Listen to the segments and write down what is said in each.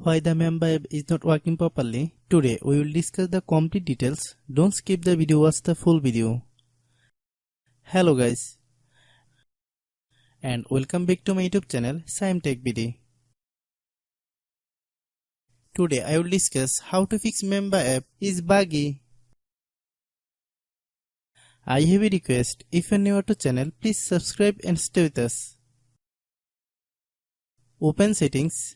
Why the Mamba app is not working properly? Today we will discuss the complete details. Don't skip the video, watch the full video. Hello guys, and welcome back to my YouTube channel Shaem Tech BD. Today I will discuss how to fix Mamba app is buggy. I have a request. If you are new to channel, please subscribe and stay with us. Open settings.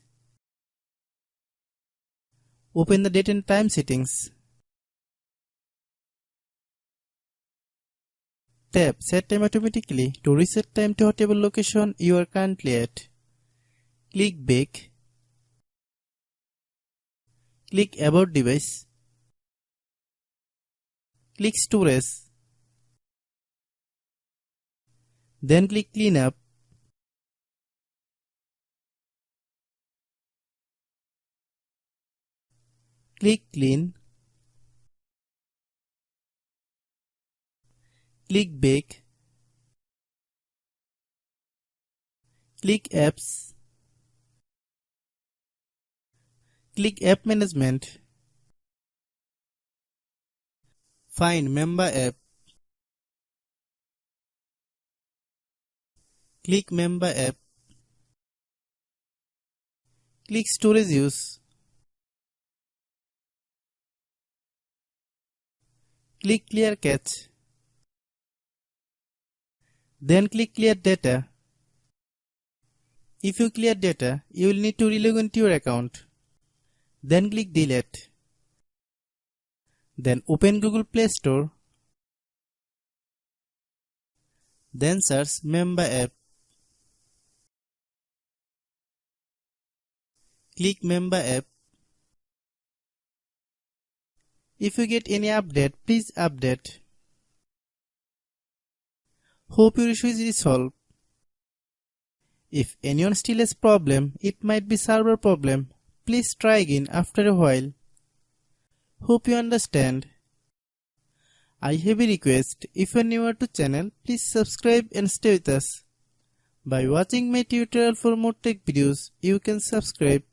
Open the date and time settings. Tap Set Time Automatically to reset time to whatever location you are currently at. Click Back. Click About Device. Click Storage. Then click Clean Up. Click Clean. Click Back. Click Apps. Click App Management. Find Mamba app. Click Mamba app. Click Storage Use. Click Clear Cache. Then click Clear Data. If you clear data, you will need to relog into your account. Then click Delete. Then open Google Play Store. Then search Mamba app. Click Mamba app. If you get any update, please update. Hope your issue is resolved. If anyone still has problem, it might be server problem. Please try again after a while. Hope you understand. I have a request. If you are newer to channel, please subscribe and stay with us. By watching my tutorial for more tech videos, you can subscribe.